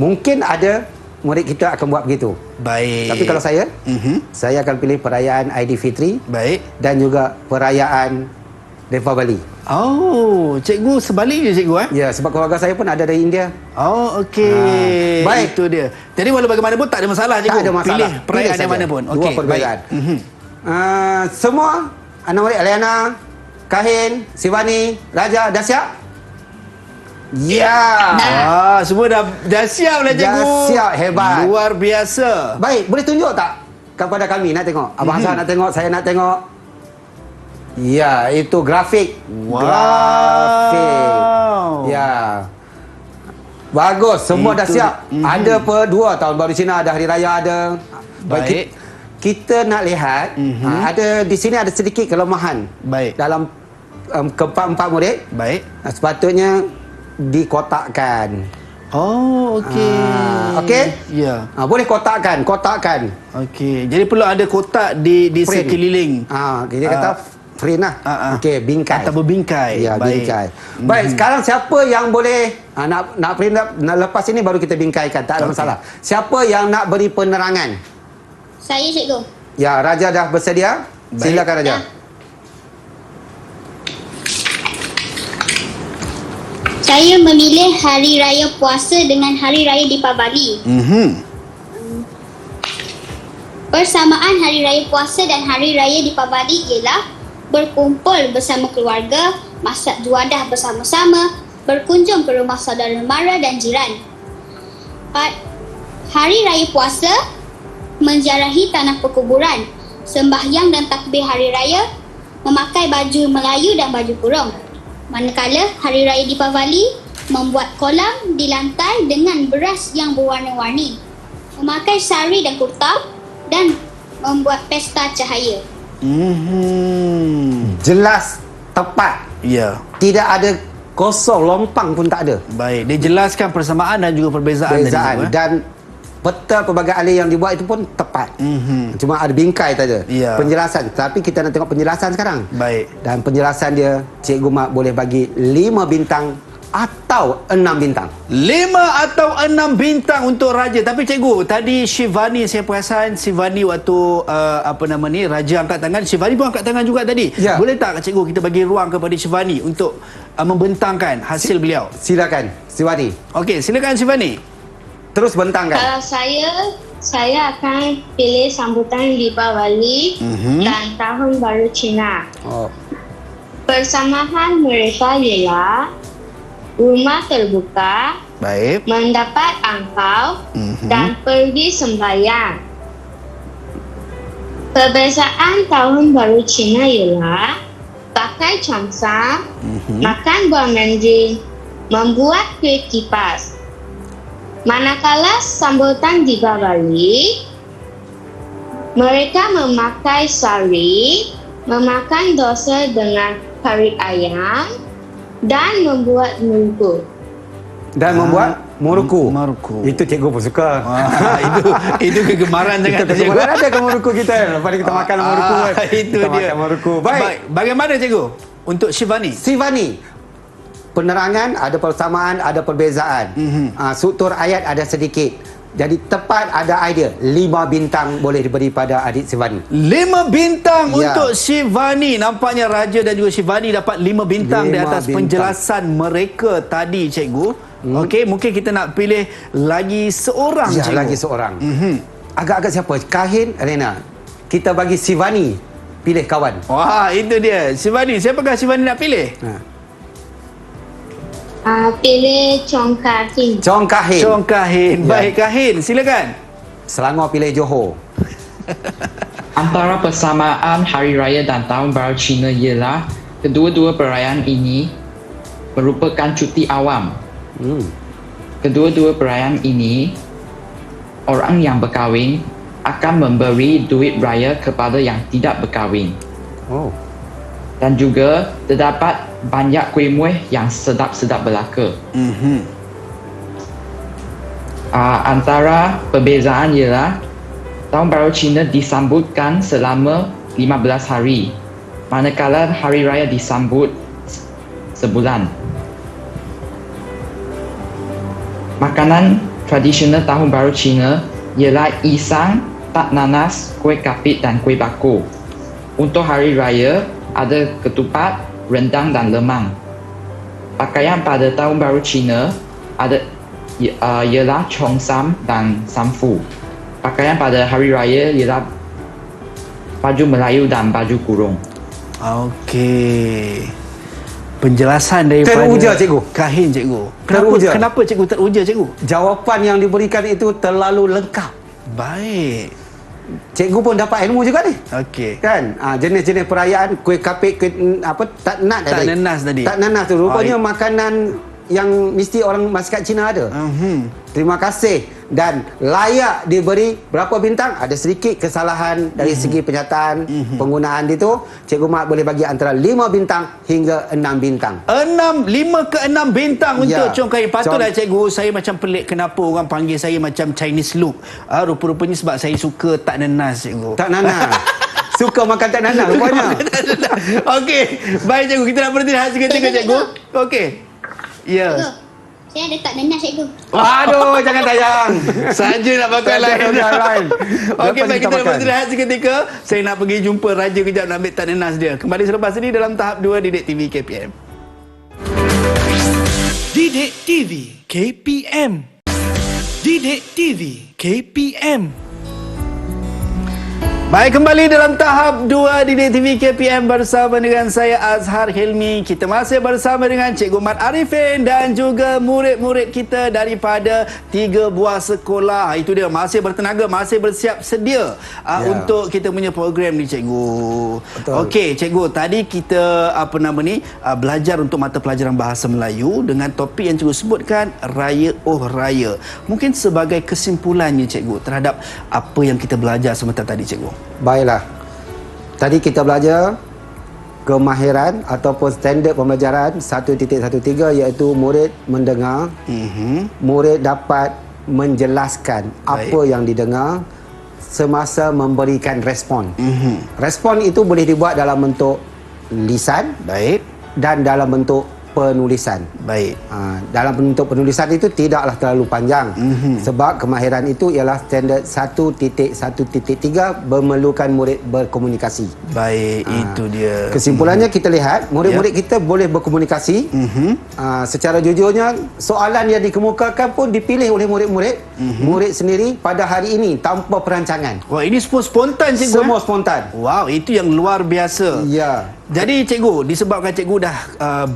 Mungkin ada murid kita akan buat begitu. Baik. Tapi kalau saya akan pilih perayaan Aidilfitri. Baik. Dan juga perayaan Deepavali. Oh, cikgu sebaliknya cikgu Ya, sebab keluarga saya pun ada dari India. Oh, okey. Baik. Itu dia. Jadi walau bagaimanapun tak ada masalah cikgu. Tak ada masalah. Pilih perayaan yang mana pun. Dua perbezaan. Semua anak murid Aliana, Kahin, Sivani, Raja dah siap? Ya. Semua dah siap lah cikgu. Dah siap, hebat. Luar biasa. Baik, boleh tunjuk tak kepada kami nak tengok? Abang Hassan nak tengok, saya nak tengok. Ya, itu grafik. Wow. Grafik. Ya. Bagus, semua dah siap. Ada apa? 2 Tahun Baru Cina, ada Hari Raya ada. Baik. Kita nak lihat ada di sini ada sedikit kelemahan. Baik. Dalam keempat murid. Baik. Sepatutnya dikotakkan. Oh, okey. Okey? Ya. Boleh kotakkan. Okey. Jadi perlu ada kotak di sekeliling. Dia kata frame lah. Okey, bingkai. Atau berbingkai. Ya, baik. bingkai. Baik, sekarang siapa yang boleh nak print nak lepas ini baru kita bingkaikan. Tak ada masalah. Siapa yang nak beri penerangan? Saya cikgu. Ya, Raja dah bersedia. Silakan Raja. Saya memilih Hari Raya Puasa dengan Hari Raya Deepavali. Persamaan Hari Raya Puasa dan Hari Raya Deepavali ialah berkumpul bersama keluarga, masak juadah bersama-sama, berkunjung ke rumah saudara mara dan jiran. Hari Raya Puasa menziarahi tanah perkuburan, sembahyang dan takbir Hari Raya, memakai baju Melayu dan baju kurung. Manakala Hari Raya Deepavali membuat kolam di lantai dengan beras yang berwarna-warni, memakai sari dan kurta dan membuat pesta cahaya. Jelas, tepat. Ya. Tidak ada kosong, lompang pun tak ada. Baik, dia jelaskan persamaan dan juga perbezaan. Dan peta pelbagai alih yang dibuat itu pun tepat. Cuma ada bingkai saja. Ya. Penjelasan. Tapi kita nak tengok penjelasan sekarang. Baik. Dan penjelasan dia, Cikgu Mak boleh bagi 5 bintang atau 6 bintang. 5 atau 6 bintang untuk Raja. Tapi cikgu, tadi Shivani, saya perasan Shivani waktu Raja angkat tangan, Shivani pun angkat tangan juga tadi. Ya. Boleh tak cikgu kita bagi ruang kepada Shivani untuk membentangkan hasil beliau? Silakan, Shivani. Okey, silakan Shivani. Terus bentangkan. Kalau saya akan pilih sambutan Deepavali dan Tahun Baru Cina. Persamaan mereka ialah rumah terbuka, baik, mendapat angpau dan pergi sembahyang. Perbezaan Tahun Baru Cina ialah pakai camsa, makan buah menji, membuat kuih kipas. Manakala sambutan Deepavali, mereka memakai sari, memakan dosa dengan kari ayam dan membuat muruku. Muruku. Itu cikgu pun suka. Itu kegemaran dengan cikgu. Mana ada ke muruku kita? Lepas kita makan muruku kan. Itu kita dia. Makan muruku. Baik. Bagaimana cikgu untuk Shivani? Penerangan ada persamaan, ada perbezaan. Struktur ayat ada sedikit. Jadi tepat ada idea. 5 bintang boleh diberi pada adik Shivani. 5 bintang untuk Shivani. Nampaknya Raja dan juga Shivani dapat 5 bintang di atas penjelasan mereka tadi cikgu. Okey, mungkin kita nak pilih lagi seorang cikgu. Lagi seorang. Agak-agak siapa? Kahin, Rena. Kita bagi Shivani pilih kawan. Wah, itu dia. Shivani, siapakah Shivani nak pilih? Pilih Chong Kahin. Chong Kahin. Baik, Kahin. Silakan. Selangor pilih Johor. Antara persamaan Hari Raya dan Tahun Baru Cina ialah kedua-dua perayaan ini merupakan cuti awam. Kedua-dua perayaan ini orang yang berkahwin akan memberi duit raya kepada yang tidak berkahwin. Oh. Dan juga terdapat banyak kuih-muih yang sedap-sedap belaka. Antara perbezaan ialah Tahun Baru Cina disambutkan selama 15 hari, manakala Hari Raya disambut sebulan. Makanan tradisional Tahun Baru Cina ialah isang, tak nanas, kuih kapit dan kuih bakul. Untuk Hari Raya ada ketupat, rendang dan lemang. Pakaian pada Tahun Baru Cina ialah chongsam dan samfu. Pakaian pada Hari Raya ialah baju Melayu dan baju kurung. Okey. Penjelasan daripada teruja, cikgu. Kahin, cikgu. Kenapa cikgu teruja, cikgu? Jawapan yang diberikan itu terlalu lengkap. Baik. Cikgu pun dapat ilmu juga ni. Okey. Kan? Jenis-jenis perayaan, kuih kapit, tak nanas tadi. Tak nanas tu. Rupanya makanan yang mesti orang masyarakat Cina ada. Terima kasih. Dan layak diberi berapa bintang? Ada sedikit kesalahan dari segi penyataan penggunaan itu. Cikgu Mat boleh bagi antara 5 bintang hingga 6 bintang. 5 ke 6 bintang untuk Chong Kahin. Patutlah cikgu, saya macam pelik kenapa orang panggil saya macam Chinese look. Rupa-rupanya sebab saya suka tak nanas, cikgu. Tak nanas. Suka makan tak nanas rupanya. Okey. Baik, cikgu. Kita nak berhenti rehat seketika, cikgu. Okey. Ya. Saya ada tak nanas, cikgu. Aduh, jangan tayang. Saja nak pakai lain. Okey, baik, kita nak berhenti rehat seketika. Saya nak pergi jumpa Raja kejap nak ambil tak nanas dia. Kembali selepas ini dalam tahap 2 Didik TV KPM. Didik TV KPM. Didik TV KPM. Baik, kembali dalam tahap 2 Didik TV KPM bersama dengan saya Azhar Hilmi. Kita masih bersama dengan Cikgu Mat Arifin dan juga murid-murid kita daripada 3 buah sekolah. Itu dia, masih bertenaga, masih bersiap sedia untuk kita punya program ni, Cikgu. Betul. Okey, Cikgu, tadi kita belajar untuk mata pelajaran Bahasa Melayu dengan topik yang Cikgu sebutkan, Raya Oh Raya. Mungkin sebagai kesimpulannya, Cikgu, terhadap apa yang kita belajar sebentar tadi, Cikgu. Baiklah. Tadi kita belajar kemahiran ataupun standard pembelajaran 1.13 iaitu murid mendengar, murid dapat menjelaskan apa yang didengar semasa memberikan respon. Respon itu boleh dibuat dalam bentuk lisan, dan dalam bentuk penulisan. Dalam bentuk penulisan itu tidaklah terlalu panjang sebab kemahiran itu ialah standard 1.1.3 memerlukan murid berkomunikasi. Itu dia. Kesimpulannya kita lihat murid-murid kita boleh berkomunikasi. Secara jujurnya soalan yang dikemukakan pun dipilih oleh murid-murid murid sendiri pada hari ini tanpa perancangan. Wah, ini semua spontan, Cikgu. Semua spontan. Wow, itu yang luar biasa. Ya. Jadi, Cikgu, disebabkan Cikgu dah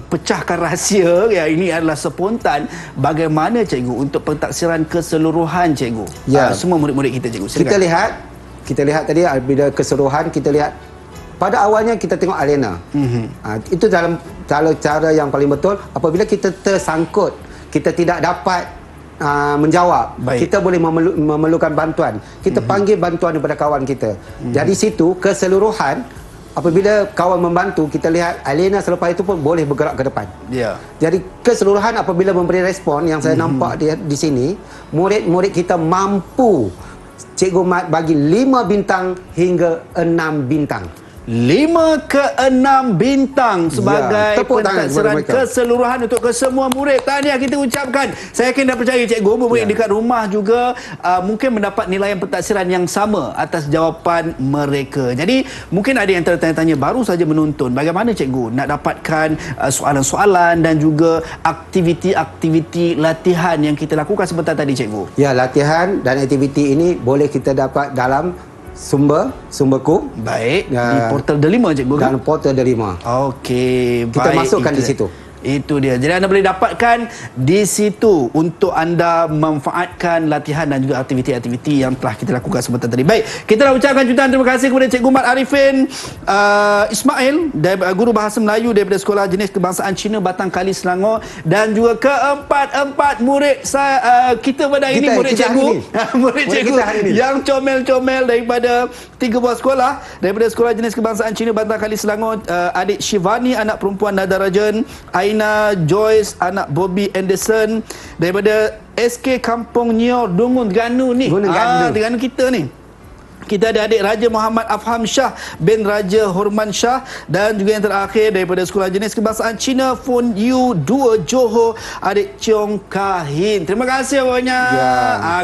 pecahkan rahsia, ya, ini adalah spontan, bagaimana, Cikgu, untuk pentaksiran keseluruhan, Cikgu? Semua murid-murid kita, Cikgu. Silakan. Kita lihat tadi bila keseluruhan, kita lihat pada awalnya kita tengok Alena. Itu dalam cara yang paling betul. Apabila kita tersangkut, kita tidak dapat menjawab, kita boleh memerlukan bantuan. Kita panggil bantuan daripada kawan kita. Jadi situ keseluruhan, apabila kawan membantu, kita lihat Alena selepas itu pun boleh bergerak ke depan. Jadi keseluruhan apabila memberi respon yang saya nampak di sini, murid-murid kita mampu Cikgu Mat bagi 5 bintang hingga 6 bintang. 5 ke 6 bintang sebagai pentaksiran keseluruhan untuk kesemua murid. Tahniah kita ucapkan. Saya yakin dah percaya, Cikgu, murid dekat rumah juga mungkin mendapat nilaian pentaksiran yang sama atas jawapan mereka. Jadi mungkin ada yang tertanya-tanya baru saja menonton, bagaimana, Cikgu, nak dapatkan soalan-soalan dan juga aktiviti-aktiviti latihan yang kita lakukan sebentar tadi, Cikgu? Ya, latihan dan aktiviti ini boleh kita dapat dalam sumberku. Baik. Di portal Delima, Cikgu. Dan portal Delima. Okey, kita masukkan di situ. Itu dia. Jadi anda boleh dapatkan di situ untuk anda memanfaatkan latihan dan juga aktiviti-aktiviti yang telah kita lakukan sebentar tadi. Baik, kita nak ucapkan jutaan terima kasih kepada Cikgu Mat Arifin Ismail, guru bahasa Melayu daripada Sekolah Jenis Kebangsaan Cina Batang Kali Selangor, dan juga keempat murid kita pada hari ini, murid cikgu murid cikgu yang comel-comel daripada 3 buah sekolah daripada Sekolah Jenis Kebangsaan Cina Batang Kali Selangor. Adik Shivani, anak perempuan Nada Rajan, Aina Joyce, anak Bobby Anderson daripada SK Kampung Nyor Dungun Terengganu ni. Terengganu kita ni. Kita ada adik Raja Muhammad Afham Shah bin Raja Horman Shah, dan juga yang terakhir daripada Sekolah Jenis Kebangsaan Cina Fun Yu 2 Johor, adik Cheong Kahin. Terima kasih banyak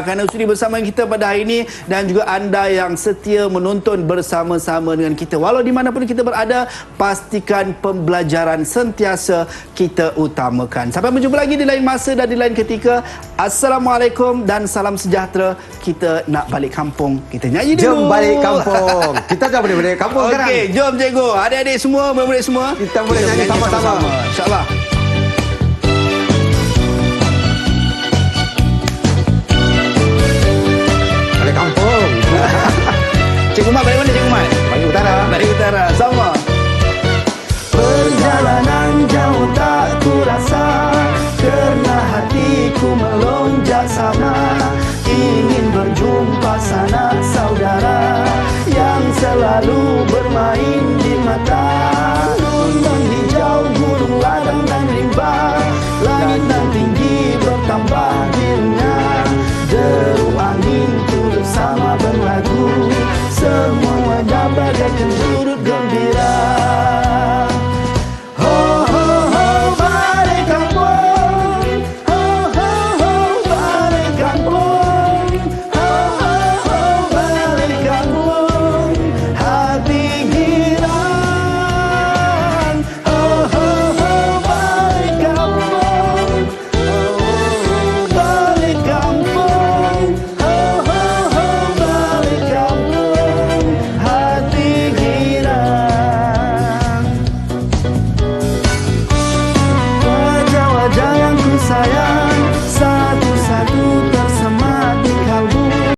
kerana sudi bersama kita pada hari ini, dan juga anda yang setia menonton bersama-sama dengan kita. Walau di mana pun kita berada, pastikan pembelajaran sentiasa kita utamakan. Sampai berjumpa lagi di lain masa dan di lain ketika. Assalamualaikum dan salam sejahtera. Kita nak balik kampung. Kita nyanyi dulu. Jom balik kampung. Kita dah boleh balik kampung sekarang. Okey, jom cikgu. Adik-adik semua, murid-murid semua. Kita boleh nyanyi sama-sama. InsyaAllah. Balik kampung. Cikgu Mat balik